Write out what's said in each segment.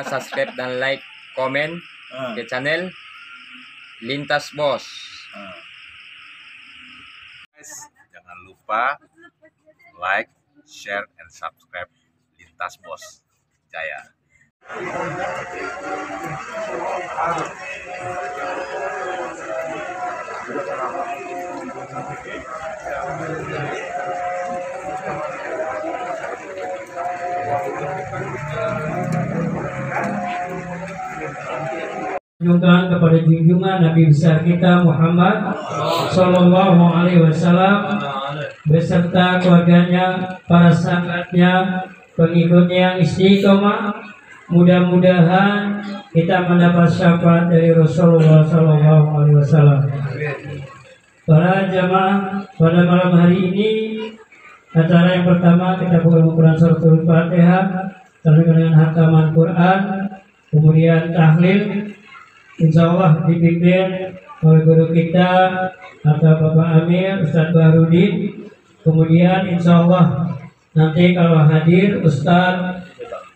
Subscribe dan like, komen ke channel Lintas Bos. Guys, jangan lupa like, share, and subscribe Lintas Bos Jaya. Junjungan kepada junjungan Nabi besar kita Muhammad Sallallahu Alaihi Wasallam beserta keluarganya, para sahabatnya, pengikutnya yang istiqomah. Mudah-mudahan kita mendapat syafaat dari Rasulullah Sallallahu Alaihi Wasallam. Para jamaah, pada malam hari ini acara yang pertama kita buka suratul Fatihah, dengan hataman Quran, kemudian tahlil. Insya Allah dipimpin oleh guru kita atau Bapak Amir Ustadz Bahrudin. Kemudian insya Allah nanti kalau hadir Ustadz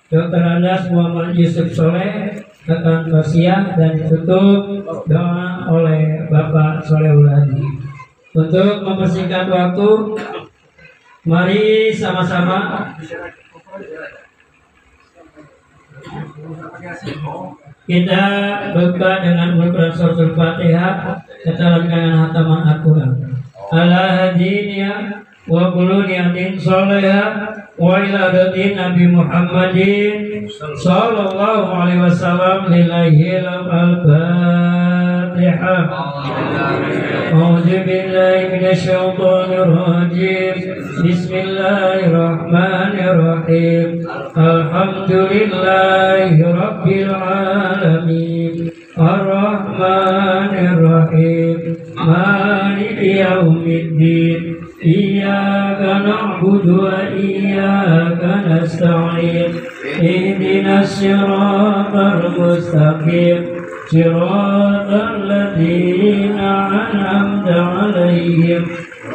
Dr. Andas Muhammad Yusuf Soleh akan tausiah dan ditutup doa oleh Bapak Solehul Hadi. Untuk mempersingkat waktu, mari sama-sama kita buka dengan Al-Quran Suratul Fatihah, kita dengan hataman Al-Quran. Ala hadiniya wa quluniyatin soleha wa ila radin Nabi Muhammadin Sallallahu Alaihi Wasallam lillahi al-Fatihah. A'udzu billahi minasyaitonir rajim. Bismillahirrahmanirrahim. Alhamdulillahi rabbil alamin. Ar-Rahmanir-Rahim. Maliki yaumiddin. Iyyaka na'budu wa iyyaka nasta'in. Ihdinas siratal mustaqim. Siratal ladzina an'amta 'alaihim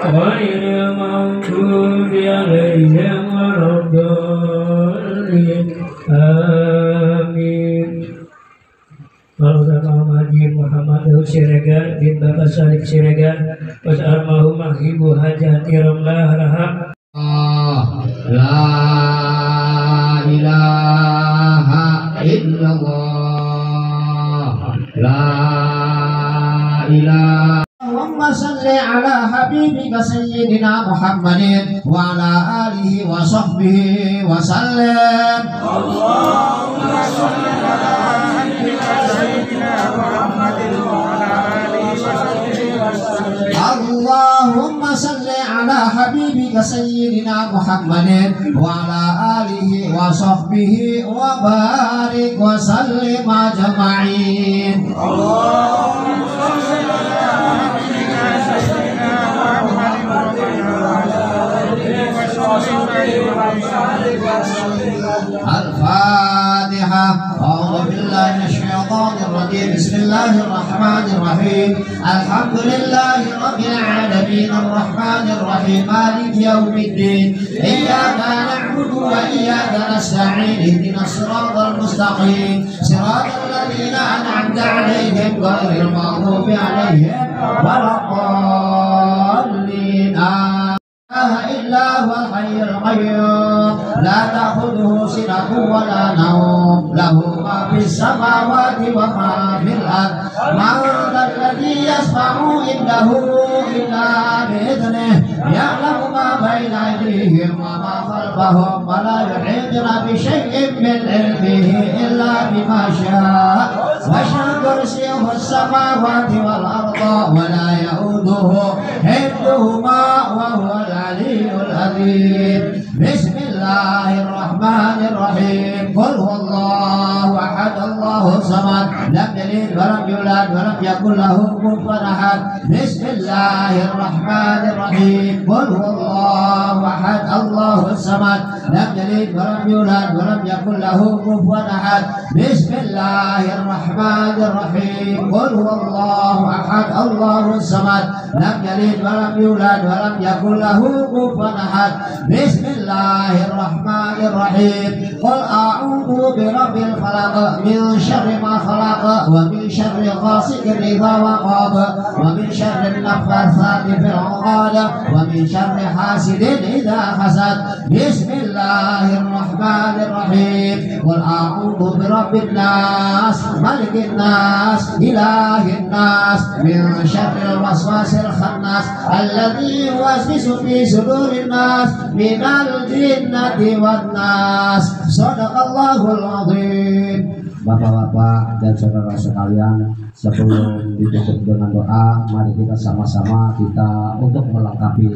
ghairil maghdubi 'alaihim waladdallin. Amin. Muhammad Siregar bin Bapak Salib Siregar was almarhum Ibu Hajati Ramlah Rahab. La ilaha illallah. La ilaha. Allahumma salli ala habibika sayyidina Muhammadin wa ala alihi wa sahbihi wa sallam. Allahumma salli ala habibika sayyidina Muhammadin wa ala alihi wa sahbihi wa sallam. Allahumma salli ala habibika sayyidina Muhammadin wa ala alihi wa sahbihi wa barik wa sallim ajma'in. Allahumma salli ala habibika sayyidina Muhammadin wa ala alihi wa sahbihi wa sallim. Al-Fatihah. A'udzu billahi minasyaitonir rajim. Bismillahirrahmanir rahim. Alhamdulillahi rabbil alamin arrahmanir rahim maliki yaumiddin. Iyyaka na'budu wa iyyaka nasta'in. Ihdinas siratal mustaqim. Siratal ladzina an'amta 'alaihim ghairil maghdubi 'alaihim waladdallin. إلا هو الحي القيوم لا تأخذه سنة ولا نوم له ما في السماوات وما في الأرض من ذا الذي يشفع عنده إلا بإذنه يعلم ما بين أيديهم وما خلفهم ولا يحيطون بشيء من علمه إلا بما شاء وسع كرسيه السماوات والأرض ولا يؤوده حفظهما وهو العلي العظيم. بسم الله الرحمن الرحيم. قل هو الله أحد الله الصمد لم يلد ولم يولد ولم يكن له كفوا أحد. بسم الله الرحمن الرحيم. قل هو الله أحد الله الصمد لم يلد ولم يولد ولم يكن له كفوا أحد. بسم الله Bismillahirrahmanirrahim. Qul huwallahu ahad, Allahus samad, lam yalid wa lam yulad wa lam yakul lahu kufuwan ahad. Bismillahirrahmanirrahim. Qul a'udzu birabbil falaq, min syarri ma khalaq, wa min syarri ghasiqin idza waqab, wa min syarri naffatsati fil 'uqad, wa min syarri hasidin idza hasad. Bismillahirrahmanirrahim. Qul a'udzu birabbin nas, malikin nas, ilahin nas, min syarril waswasil khannas, alladzi yuwaswisu fi sudurin nas, minal jinnati wan nas. Shadaqallahul azim. Bapak-bapak dan saudara sekalian, sebelum ditutup dengan doa, mari kita sama-sama untuk melengkapi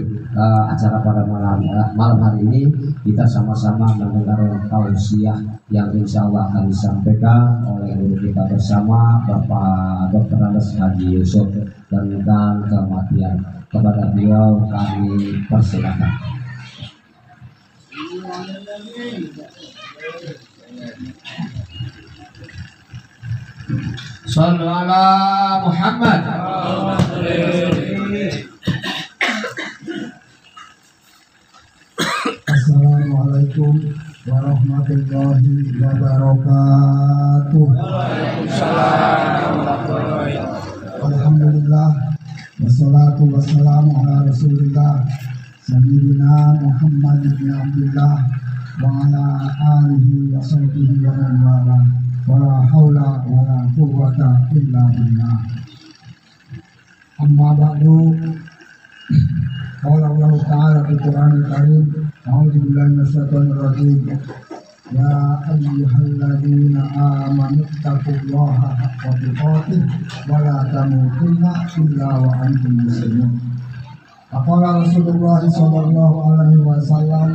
acara pada malam hari ini, kita sama-sama mendengar tausiah yang insya Allah akan disampaikan oleh guru kita bersama Bapak Dr. Andes Haji Yusuf, dan kematian kepada beliau kami persilakan. Sallu ala Muhammad. Assalamualaikum warahmatullahi wabarakatuh. Alhamdulillah, wassalatu wassalamu ala rasulillah sayyidina Muhammad bin Abdullah wa ala alihi wa sahbihi wa man wala. Wala haula wala quwwata illa billah. Amma ba'du. Qala Allah Ta'ala fil Qur'anil Karim, a'udzu billahi minasyaitonir rajim. Ya ayyuhalladzina amanu taqullaha haqqa tuqatih wa la tamutunna illa wa antum muslimun. Faqala Rasulullah sallallahu alaihi wasallam,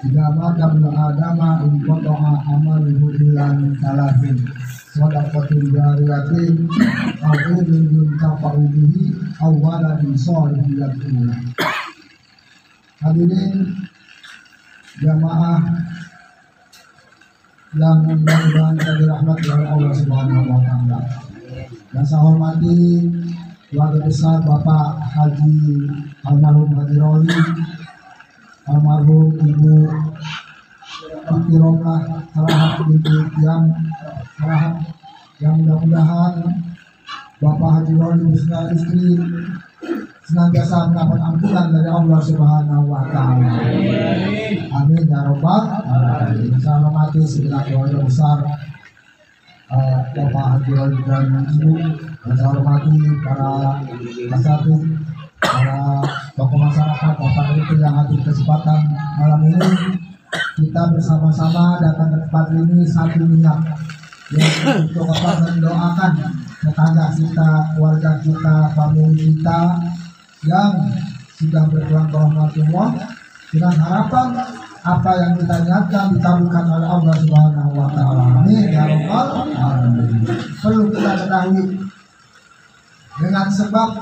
"Idza mata ibnu Adama in qata'a amaluhu illa min thalathin, shadaqatin jariyatin, aw ilmin yuntafa'u bihi, aw waladin shalihin yad'u lahu." Hadirin jamaah yang mudah-mudahan dirahmati oleh Allah Subhanahu wa taala. Yang saya hormati keluarga besar Bapak Haji almarhum Haji Roli, almarhum Ibu Siti Romlah Sarahat binti Tiam Sarahat, yang mudah-mudahan Bapak Haji Roli beserta istri senantiasa mendapat ampunan dari Allah Subhanahu wa taala. Amin ya rabbal alamin. Saya hormati segenap keluarga besar Bapak Haji Roli dan Ibu, dan saya hormati para asatidz, para tokoh masyarakat, Bapak Ibu yang hadir kesempatan malam ini. Kita bersama-sama datang ke tempat ini satu niat, yaitu untuk mendoakan tetangga kita, keluarga kita, famili kita yang sudah berpulang ke rahmatullah, dengan harapan apa yang kita niatkan dikabulkan oleh Allah Subhanahu wa taala. Amin ya rabbal alamin. Perlu kita ketahui, dengan sebab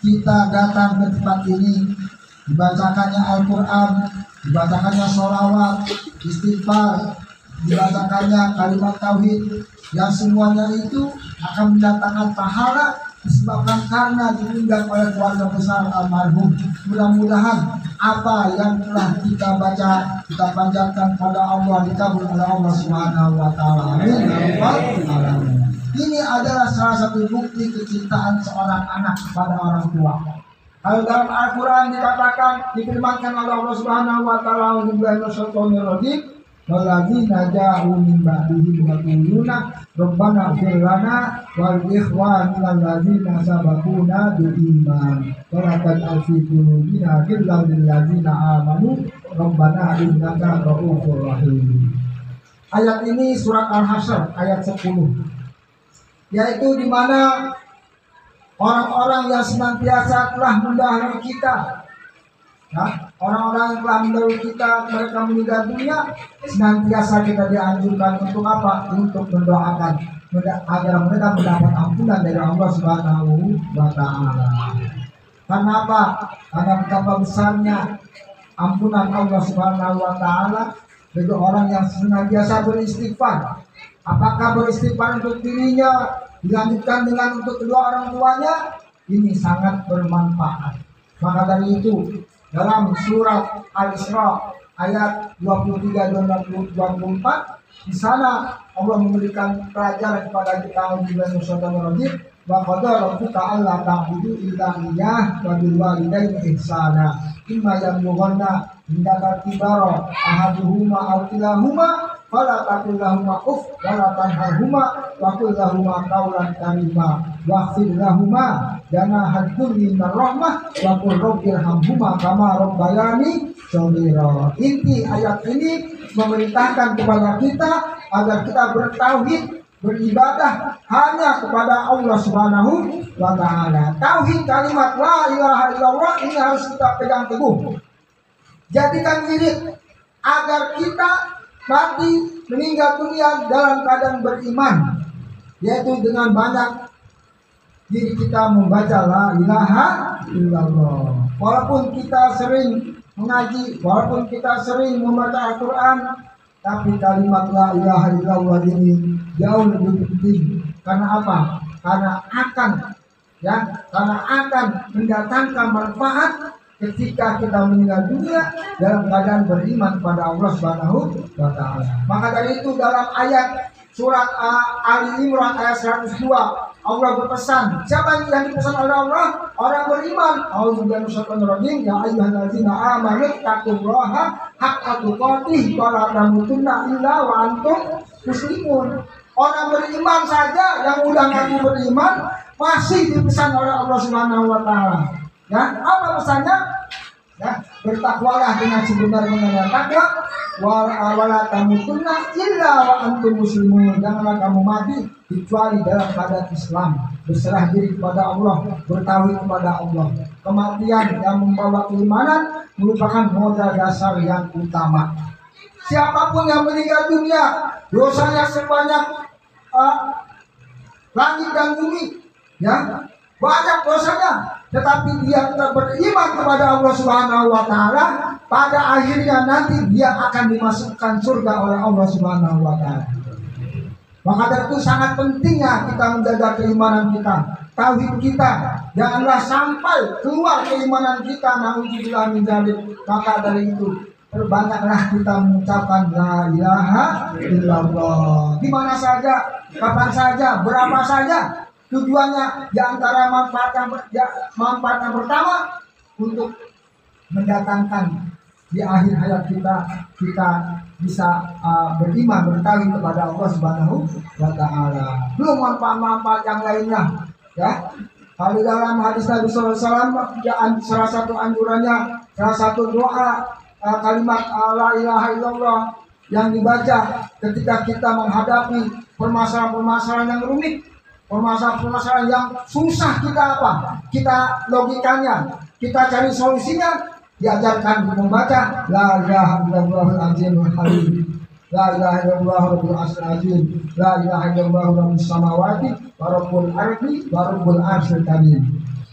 kita datang ke tempat ini, dibacakannya Al-Quran, dibacakannya sholawat, istighfar, dibacakannya kalimat tauhid, yang semuanya itu akan mendatangkan pahala disebabkan karena diundang oleh keluarga besar almarhum. Mudah-mudahan apa yang telah kita baca, kita panjatkan pada Allah, dikabul oleh Allah Subhanahu wa taala. Amin ya rabbal alamin. Ini adalah salah satu bukti kecintaan seorang anak kepada orang tua. Kalau dalam Al-Quran dikatakan, difirmankan oleh Allah Subhanahu wa taala, "Walladzina ja'u min ba'dihim yaquluna rabbana ighfir lana wal ikhwanina alladzina sabaquna bil iman wa la taj'al fi qulubina ghillan lil ladzina amanu rabbana innaka ra'ufur rahim." Ayat ini surat Al-Hasyr ayat 10, yaitu di mana orang-orang yang senantiasa telah mendahului kita, orang-orang yang telah mendahului kita, mereka meninggal dunia, senantiasa kita dianjurkan untuk apa? Untuk mendoakan agar mereka mendapat ampunan dari Allah Subhanahu wa taala. Karena apa? Karena betapa besarnya ampunan Allah Subhanahu wa taala bagi orang yang senantiasa beristighfar, Apakah beristighfar untuk dirinya dilanjutkan dengan untuk kedua orang tuanya? Ini sangat bermanfaat. Maka dari itu dalam surat Al-Isra ayat 23 dan 24 di sana Allah memberikan pelajaran kepada kita untuk Rasulullah wa qadara rabbuka alla ta'budu illa iyyah wa bil walidayni ihsana imma yablughanna indaka kibara ahaduhuma aw kilahuma fala taqul lahumā uff wa la tanharhumā wa qul lahumā qawlan karīmā waghfir lahumā janaha dzulli minar rahmah wa qul rabbirhamhumā kamā rabbayani shaghīrā. Inti ayat ini memerintahkan kepada kita agar kita bertauhid, beribadah hanya kepada Allah Subhanahu wa Ta'ala. Tauhid kalimat la ilaha illallah ini harus kita pegang teguh. Jadikan wirid agar kita mati meninggal dunia dalam keadaan beriman, yaitu dengan banyak diri kita membaca la ilaha illallah. Walaupun kita sering mengaji, walaupun kita sering membaca Al-Quran, tapi kalimat la ilaha illallah ini jauh lebih penting. Karena apa? Karena akan mendatangkan manfaat ketika kita meninggal dunia dalam keadaan beriman pada Allah Subhanahu wa Ta'ala. Maka dari itu dalam ayat surat Ali Imran ayat 102 Allah berpesan, siapa yang dipesan oleh Allah? Orang beriman. A'udzubillahi minasyaitonir rajim. Ya ayyuhallazina amanu taqullaha haqqa tuqatih wa la tamutunna illa wa antum muslimun. Orang beriman saja yang udah ngaku beriman masih dipesan oleh Allah Subhanahu wa Ta'ala. Ya, apa pesannya? Ya, bertakwalah dengan sebenar-benarnya takwa, wala tamutunna illa wa antum muslimun. Janganlah kamu mati kecuali dalam keadaan Islam, berserah diri kepada Allah, bertauhid kepada Allah. Kematian yang membawa keimanan merupakan modal dasar yang utama. Siapapun yang meninggal dunia, dosanya sebanyak langit dan bumi, ya, banyak dosanya, tetapi dia tetap beriman kepada Allah Subhanahu wa Ta'ala, pada akhirnya nanti dia akan dimasukkan surga oleh Allah Subhanahu wa Ta'ala. Maka dari itu sangat pentingnya kita menjaga keimanan kita, tauhid kita. Janganlah sampai keluar keimanan kita, na'udzubillah min dzalik. Maka dari itu perbanyaklah kita mengucapkan la ilaha illallah. Di mana saja, kapan saja, berapa saja. Tujuannya di antara manfaat yang pertama untuk mendatangkan di akhir hayat kita bisa beriman, bertauhid kepada Allah Subhanahu wa Ta'ala. Belum manfaat-manfaat yang lainnya, ya. Kalau dalam hadis Nabi SAW, salah satu anjurannya, salah satu doa kalimat la ilaha illallah yang dibaca ketika kita menghadapi permasalahan-permasalahan yang rumit, permasalahan-permasalahan yang susah, kita logikanya, kita cari solusinya, diajarkan membaca la ilaha illallahul azimul halim, la ilaha illallah rabbul arsyil azim, la ilaha illallah rabbus samawati wa rabbul ardi wa rabbul arsyil karim,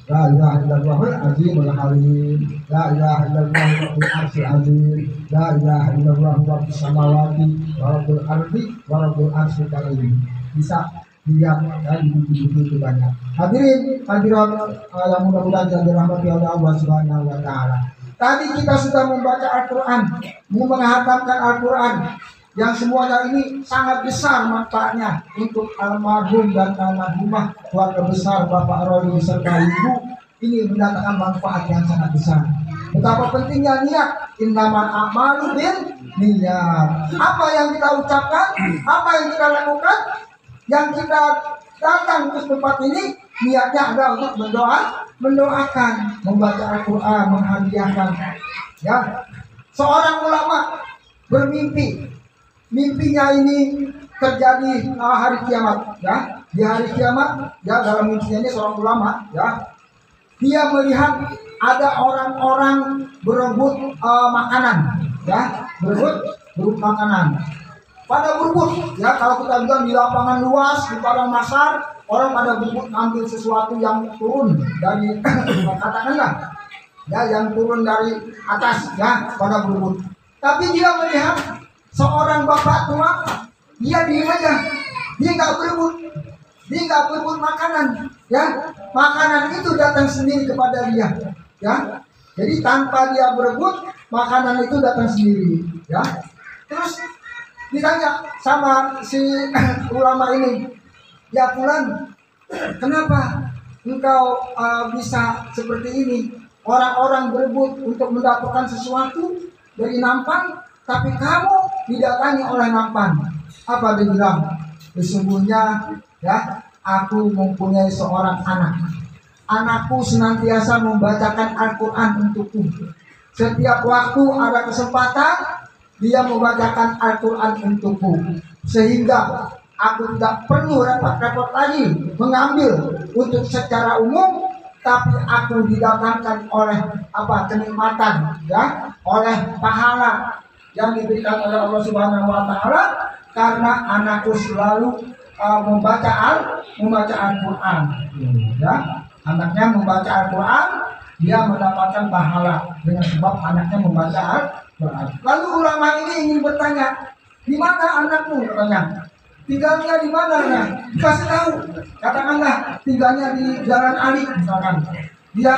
la ilaha illallahul azimul halim, la ilaha illallah rabbul arsyil azim, la ilaha illallah rabbus samawati wa rabbul ardi wa rabbul arsyil karim. Bisa dilihat dan buku-buku itu banyak. Hadirat yang mudah-mudahan dirahmati oleh Allah Subhanahu wa Ta'ala. Tadi kita sudah membaca Al-Quran, menghatamkan Al-Quran, yang semuanya ini sangat besar manfaatnya untuk almarhum dan almarhumah, keluarga besar Bapak Roli serta Ibu. Ini mendatangkan manfaat yang sangat besar. Betapa pentingnya niat, innamal a'malu binniyat. Apa yang kita ucapkan, apa yang kita lakukan, yang kita datang ke tempat ini, niatnya adalah untuk mendoakan, membaca Al-Quran, menghadiahkan. Ya, seorang ulama bermimpi, mimpinya ini terjadi hari kiamat. Ya, di hari kiamat, ya, dalam mimpinya ini seorang ulama, ya, dia melihat ada orang-orang berebut makanan, ya, berebut makanan. Pada berebut, ya, kalau kita bilang di lapangan luas, di padang masar, orang pada berebut ambil sesuatu yang turun dari katakanlah, ya, yang turun dari atas, ya, pada berebut. Tapi dia melihat seorang bapak tua, dia diam aja, Dia nggak berebut. Dia nggak berebut makanan, ya. Makanan itu datang sendiri kepada dia, ya. Jadi tanpa dia berebut, makanan itu datang sendiri, ya. Terus ditanya sama si ulama ini, ya Fulan, kenapa engkau bisa seperti ini? Orang-orang berebut untuk mendapatkan sesuatu dari nampan, tapi kamu didatangi oleh nampan. Apa dia bilang? Sesungguhnya, ya, aku mempunyai seorang anak. Anakku senantiasa membacakan Al-Quran untukku. Setiap waktu ada kesempatan, dia membacakan Al-Quran untukku. Sehingga aku tidak perlu repot-repot lagi mengambil untuk secara umum, tapi aku didatangkan oleh kenikmatan, ya, oleh pahala yang diberikan oleh Allah Subhanahu wa taala karena anakku selalu membaca Al-Quran, ya. Anaknya membaca Al-Quran, dia mendapatkan pahala dengan sebab anaknya membaca Al-Quran. Lalu ulama ini ingin bertanya, di mana anakmu? Katanya, tinggalnya di mana? Nah, dikasih tahu, katakanlah tinggalnya di Jalan Ali misalkan. Dia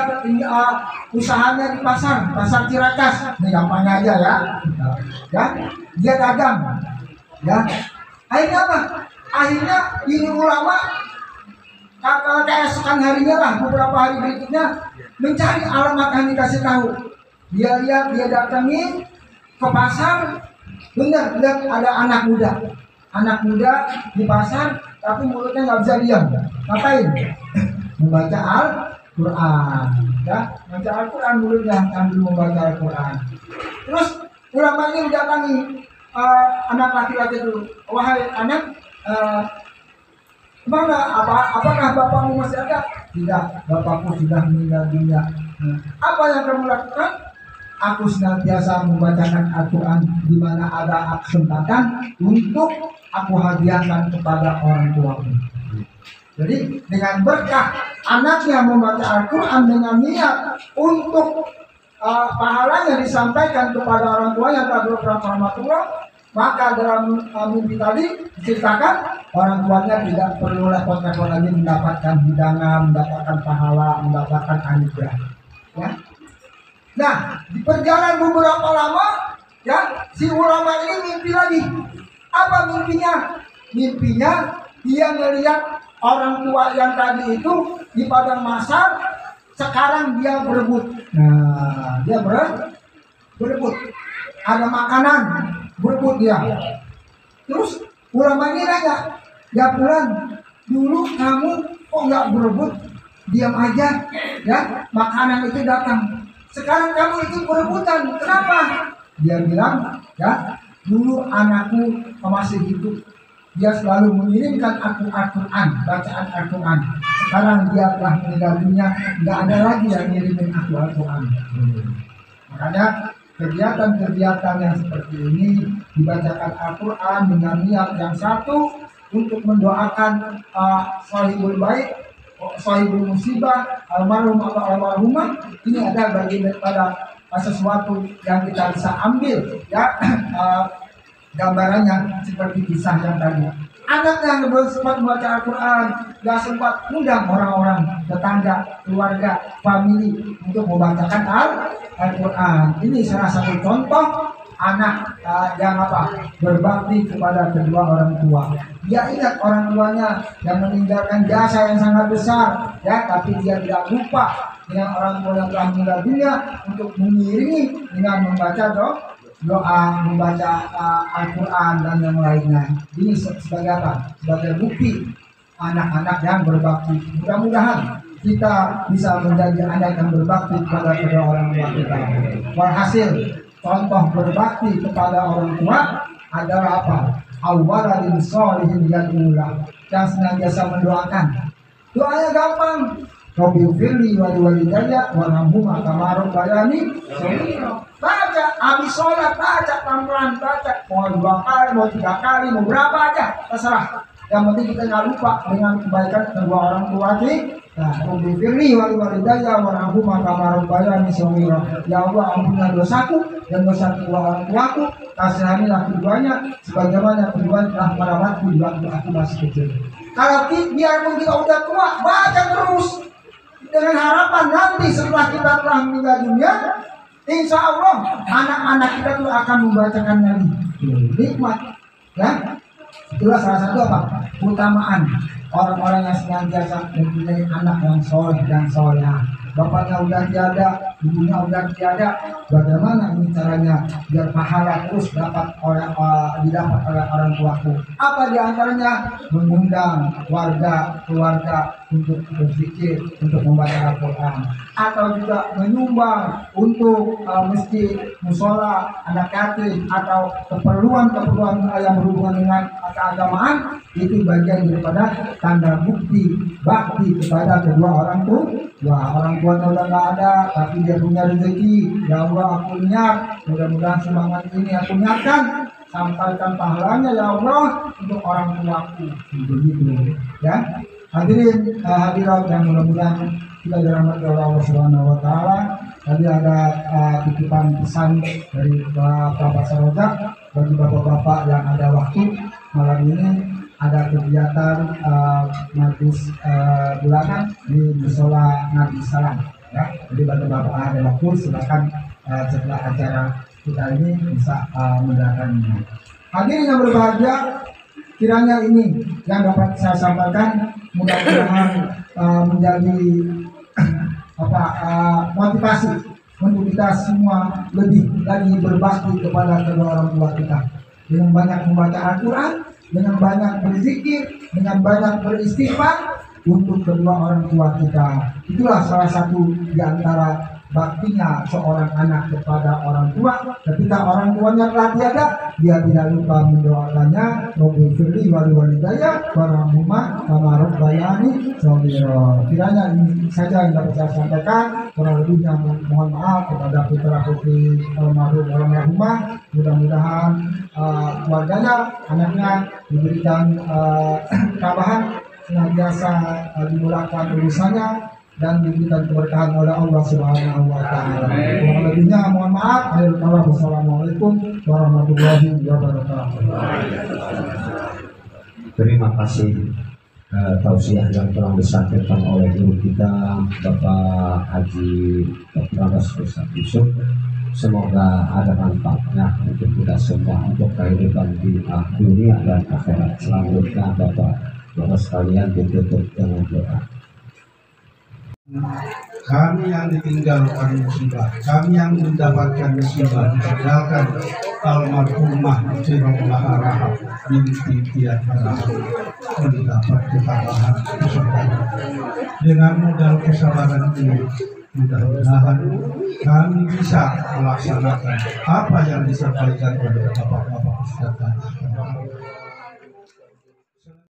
usahanya di pasar Ciracas, ini gampangnya aja ya. Ya, dia dagang, ya. Akhirnya apa? Akhirnya ini ulama keesokan harinya lah, beberapa hari berikutnya mencari alamat yang dikasih tahu. Dia lihat, dia datangi ke pasar, benar lihat ada anak muda di pasar, tapi mulutnya nggak bisa diam. Ngapain? Membaca Al-Quran, ya, membaca Al-Quran mulutnya sambil membaca Al-Quran. Terus ulama ini mendatangi anak laki-laki itu, wahai anak, mana apakah bapakmu masih ada? Tidak, bapakku sudah meninggal dunia. Apa yang kamu lakukan? Aku senantiasa membacakan Al-Quran di mana ada kesempatan untuk aku hadiahkan kepada orang tuaku. Jadi dengan berkah anaknya membaca Al-Quran dengan niat untuk pahalanya disampaikan kepada orang tua yang tak berprahmatullah, maka dalam mimpi tadi diceritakan orang tuanya tidak perlu repot-repot lagi mendapatkan hidangan, mendapatkan pahala, mendapatkan anugerah. Ya. Nah, di perjalanan beberapa lama, ya, si ulama ini mimpi lagi. Apa mimpinya? Mimpinya dia melihat orang tua yang tadi itu di padang mahsyar, sekarang dia berebut. Nah, dia berebut. Ada makanan, berebut dia. Terus ulama ini nanya, ya Fulan, dulu kamu kok nggak berebut, diam aja, ya, makanan itu datang. Sekarang kamu itu berebutan, kenapa? Dia bilang, ya, dulu anakku masih hidup, dia selalu mengirimkan aku Al-Quran, bacaan Al-Quran. Sekarang dia telah meninggal dunia, nggak ada lagi yang ngirimin aku Al-Quran. Makanya kegiatan-kegiatan yang seperti ini dibacakan Al-Quran dengan niat yang satu untuk mendoakan sahibul baik, sahibul musibah, almarhum atau almarhumah. Ini ada bagian daripada sesuatu yang kita bisa ambil, ya, gambarannya seperti kisah yang tadi. Anak yang belum sempat membaca Al-Quran, gak sempat undang orang-orang, tetangga, keluarga, famili untuk membacakan Al-Quran. Ini salah satu contoh anak yang berbakti kepada kedua orang tua. Dia ingat orang tuanya yang meninggalkan jasa yang sangat besar, ya, tapi dia tidak lupa dengan orang tua yang telah meninggal dunia untuk mengiringi dengan membaca doa, membaca Al-Quran dan yang lainnya. Ini sebagai apa? Sebagai bukti anak-anak yang berbakti. Mudah-mudahan kita bisa menjadi anak yang berbakti kepada kedua orang tua kita. Walhasil, contoh berbakti kepada orang tua adalah apa? Awwaladin sholihin yad'ulah, yang senantiasa mendoakan. Doanya gampang. Rabbi firli wa liwalidayya warhamhuma kama rabbayani shaghira. Baca, habis sholat baca pelan-pelan, baca mau 2 kali, mau 3 kali, mau berapa aja terserah. Yang penting kita nggak lupa dengan kebaikan kedua orang tua Nah, Rabbi firli wali walidayya warhamhuma kama rabbayani shaghira. Ya Allah, ampunilah dosaku dan dosa kedua orang tuaku, kasihanilah keduanya sebagaimana keduanya telah merawatku di waktu aku masih kecil. Kalau biarpun kita udah tua, baca terus dengan harapan nanti setelah kita telah meninggal dunia, insya Allah anak-anak kita tuh akan membacakan lagi. Nikmat, ya. Itulah salah satu apa? Keutamaan orang-orang yang senantiasa mempunyai anak yang soleh dan soleha. Bapaknya udah tiada, ibunya udah tiada. Bagaimana ini caranya biar pahala terus didapat oleh orang tuaku? Apa diantaranya? Mengundang keluarga untuk berzikir, untuk membaca Al-Quran, atau juga menyumbang untuk masjid, musola, anak yatim, atau keperluan yang berhubungan dengan keagamaan. Itu bagian daripada tanda bukti bakti kepada kedua orang tua. Wah, orang tuanya udah nggak ada, tapi dia punya rezeki. Ya Allah, aku niat, mudah-mudahan semangat ini aku niatkan, sampaikan pahalanya ya Allah untuk orang tuaku. Begitu, ya. Hadirin hadirat yang mudah-mudahan kita dirahmati oleh Allah Subhanahu wa taala. Tadi ada titipan pesan dari Bapak Sarojak bagi bapak-bapak yang ada waktu malam ini. Ada kegiatan majlis bulanan di Musola Nabi Salam, ya. Jadi bapak-bapak ada waktu silakan setelah acara kita ini bisa mendengarkannya. Hadirin yang berbahagia, kiranya ini yang dapat saya sampaikan mudah-mudahan menjadi motivasi untuk kita semua lebih lagi berbakti kepada kedua orang tua kita dengan banyak membaca Al-Quran, dengan banyak berzikir, dengan banyak beristighfar untuk kedua orang tua kita. Itulah salah satu di antara baktinya seorang anak kepada orang tua. Ketika orang tuanya telah tiada, dia tidak lupa mendoakannya. Rabbi firli wali walidayya warhamhuma kama rabbayani shaghira. Kiranya ini saja yang dapat saya sampaikan. Kurang lebihnya mohon maaf kepada putra-putri almarhumah. Mudah-mudahan keluarganya, anaknya diberikan ketabahan, senantiasa dimudahkan urusannya dan diberikan keberkahan oleh Allah Subhanahu wa taala. Kurang lebihnya mohon maaf. Wassalamualaikum warahmatullahi wabarakatuh. Terima kasih tausiah yang telah disampaikan oleh guru kita Bapak Haji Dr. Ustaz Yusuf. Semoga ada manfaatnya untuk kita semua untuk kehidupan di dunia dan akhirat. Selanjutnya Bapak sekalian ditutup dengan doa. Kami yang ditinggalkan musibah, kami yang mendapatkan musibah ditinggalkan almarhumah Jirullah Rahab binti Tian Rahab mendapat ketabahan kesabaran. Dengan modal kesabaran ini, mudah-mudahan kami bisa melaksanakan apa yang disampaikan oleh Bapak-Bapak Ustaz tadi.